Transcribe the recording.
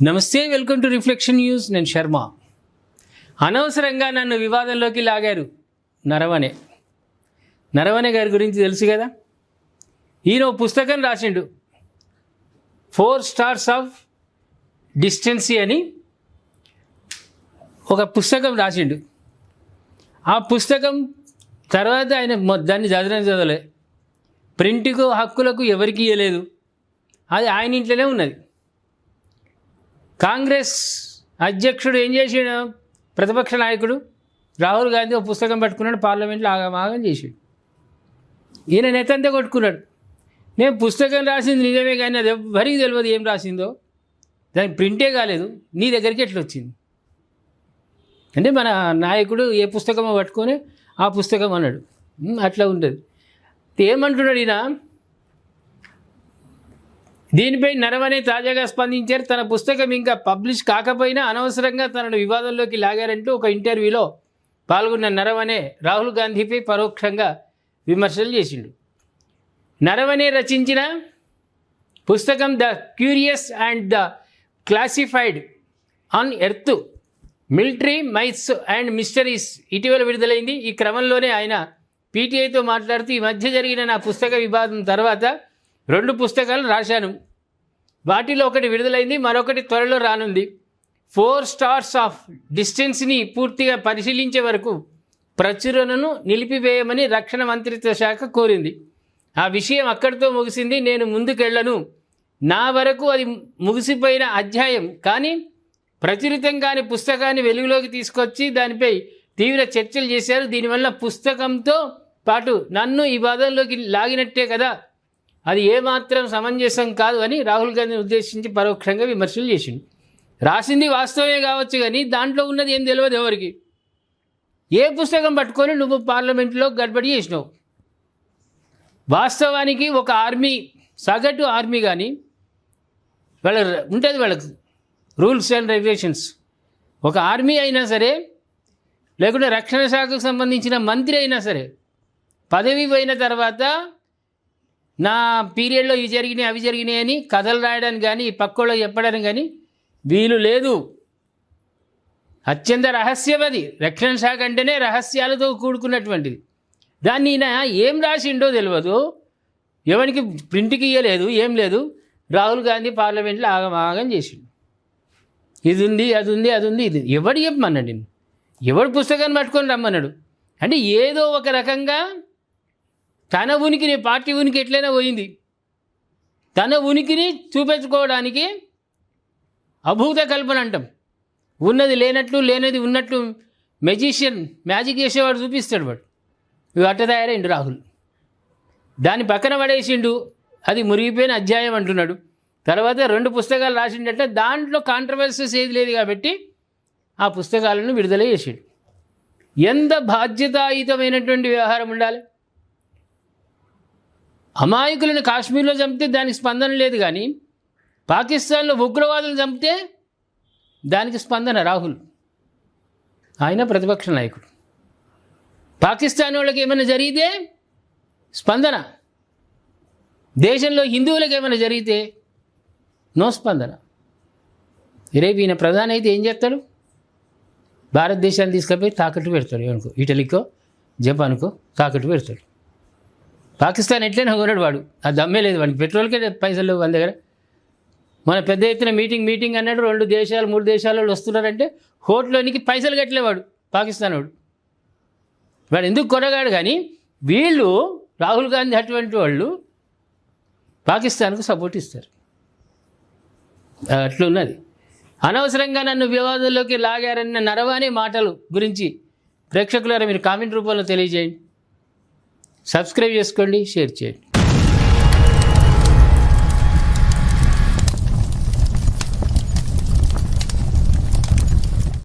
నమస్తే, welcome to reflection news. నేను శర్మ. అనవసరంగా నన్ను వివాదంలోకి లాగారు. నరవణే గారి గురించి తెలుసు కదా. ఈయన పుస్తకం రాసిండు, 4 స్టార్స్ ఆఫ్ డిస్టెన్సీ అని ఒక పుస్తకం రాసిండు. ఆ పుస్తకం తర్వాత ఆయన దాన్ని చదవలే, ప్రింట్కు హక్కులకు ఎవరికి ఇవ్వలేదు. అది ఆయన ఇంట్లోనే ఉన్నది. కాంగ్రెస్ అధ్యక్షుడు ఏం చేసాడు, ప్రతిపక్ష నాయకుడు రాహుల్ గాంధీ ఒక పుస్తకం పట్టుకున్నాడు, పార్లమెంట్లో ఆగమాగం చేసాడు. ఈయన నెత్తంతా కొట్టుకున్నాడు. నేను పుస్తకం రాసింది నిజమే, కానీ అది ఎవరికి తెలియదు ఏం రాసిందో, దానికి ప్రింటే కాలేదు, నీ దగ్గరికి ఎట్లా వచ్చింది అంటే మన నాయకుడు ఏ పుస్తకమో పట్టుకొని ఆ పుస్తకం అన్నాడు. అట్లా ఉంటుంది. ఏమంటున్నాడు ఈయన, దీనిపై నరవణే తాజాగా స్పందించారు. తన పుస్తకం ఇంకా పబ్లిష్ కాకపోయినా అనవసరంగా తనను వివాదంలోకి లాగారంటూ ఒక ఇంటర్వ్యూలో పాల్గొన్న నరవణే రాహుల్ గాంధీపై పరోక్షంగా విమర్శలు చేసిండు. నరవణే రచించిన పుస్తకం the curious and the classified on earth, military myths and mysteries ఇటీవల విడుదలైంది. ఈ క్రమంలోనే ఆయన పీటీఐతో మాట్లాడుతూ, ఈ మధ్య జరిగిన నా పుస్తక వివాదం తర్వాత 2 పుస్తకాలు రాశాను. వాటిలో ఒకటి విడుదలైంది, మరొకటి త్వరలో రానుంది. 4 స్టార్స్ ఆఫ్ డిస్టెన్స్ని పూర్తిగా పరిశీలించే వరకు ప్రచురణను నిలిపివేయమని రక్షణ మంత్రిత్వ శాఖ కోరింది. ఆ విషయం అక్కడితో ముగిసింది. నేను ముందుకెళ్లను. నా వరకు అది ముగిసిపోయిన అధ్యాయం. కానీ ప్రచురితం కాని పుస్తకాన్ని వెలుగులోకి తీసుకొచ్చి దానిపై తీవ్ర చర్చలు చేశారు. దీనివల్ల పుస్తకంతో పాటు నన్ను ఈ వాదంలోకి లాగినట్టే కదా, అది ఏమాత్రం సమంజసం కాదు అని రాహుల్ గాంధీని ఉద్దేశించి పరోక్షంగా విమర్శలు చేసిండు. రాసింది వాస్తవమే కావచ్చు, కానీ దాంట్లో ఉన్నది ఏం తెలియదు ఎవరికి. ఏ పుస్తకం పట్టుకొని నువ్వు పార్లమెంట్లో గడబడి చేసినావు. వాస్తవానికి ఒక ఆర్మీ, సగటు ఆర్మీ కానీ వాళ్ళ ఉంటుంది, వాళ్ళకు రూల్స్ అండ్ రెగ్యులేషన్స్. ఒక ఆర్మీ అయినా సరే, లేకుంటే రక్షణ శాఖకు సంబంధించిన మంత్రి అయినా సరే, పదవి పోయిన తర్వాత నా పీరియడ్లో ఇవి జరిగినాయి అవి జరిగినాయి అని కథలు రాయడానికి కానీ పక్కోళ్ళకి చెప్పడానికి కానీ వీలు లేదు. అత్యంత రహస్యమది. రక్షణ శాఖ అంటేనే రహస్యాలతో కూడుకున్నటువంటిది. దాన్ని ఈయన ఏం రాసిండో తెలియదు, ఎవరికి ప్రింట్కి ఇవ్వలేదు, ఏం లేదు. రాహుల్ గాంధీ పార్లమెంట్లో ఆగమాగం చేసిండు. ఇది ఉంది, అది ఉంది, అది ఉంది, ఇది ఎవడు చెప్పమన్నాడు, నేను ఎవడు పుస్తకాన్ని పట్టుకొని రమ్మన్నాడు అంటే ఏదో ఒక రకంగా తన ఉనికిని, పార్టీ ఉనికి ఎట్లయినా పోయింది, తన ఉనికిని చూపించుకోవడానికి అభూత కల్పన అంటాం. ఉన్నది లేనట్లు, లేనిది ఉన్నట్లు మెజిషియన్ మ్యాజిక్ చేసేవాడు చూపిస్తాడు. వాడు ఇవి అట్ట తయారైండు రాహుల్. దాన్ని పక్కన పడేసిండు, అది మురిగిపోయిన అధ్యాయం అంటున్నాడు. తర్వాత 2 పుస్తకాలు రాసిండట, దాంట్లో కాంట్రవర్సీస్ ఏది లేదు కాబట్టి ఆ పుస్తకాలను విడుదల చేసాడు. ఎంత బాధ్యతాయుతమైనటువంటి వ్యవహారం ఉండాలి. అమాయకులను కాశ్మీర్లో చంపితే దానికి స్పందన లేదు, కానీ పాకిస్తాన్లో ఉగ్రవాదులు చంపితే దానికి స్పందన రాహుల్. ఆయన ప్రతిపక్ష నాయకుడు. పాకిస్తాన్ వాళ్ళకి ఏమైనా జరిగితే స్పందన, దేశంలో హిందువులకు ఏమైనా జరిగితే నో స్పందన. రేపు ఈయన ప్రధాని అయితే ఏం చేస్తాడు, భారతదేశాన్ని తీసుకుపోయి తాకట్టు పెడతాడు. ఏమనుకో, ఇటలీకో జపాన్కో తాకట్టు పెడతాడు. పాకిస్తాన్ ఎట్లయినా కొన్నాడు వాడు, ఆ దమ్మే లేదు వాడికి. పెట్రోల్కే పైసలు వాళ్ళ దగ్గర. మన పెద్ద ఎత్తున మీటింగ్ అన్నాడు, 2 దేశాలు 3 దేశాల వాళ్ళు వస్తున్నారంటే హోటల్లోనికి పైసలు కట్టలేవాడు పాకిస్తాన్ వాడు ఎందుకు కొనగాడు. కానీ వీళ్ళు రాహుల్ గాంధీ అటువంటి వాళ్ళు పాకిస్తాన్కు సపోర్ట్ ఇస్తారు. అట్లున్నది. అనవసరంగా నన్ను వివాదంలోకి లాగారన్న నరవణే మాటలు గురించి ప్రేక్షకులారా మీరు కామెంట్ రూపంలో తెలియజేయండి. సబ్స్క్రైబ్ చేసుకోండి, షేర్ చేయండి.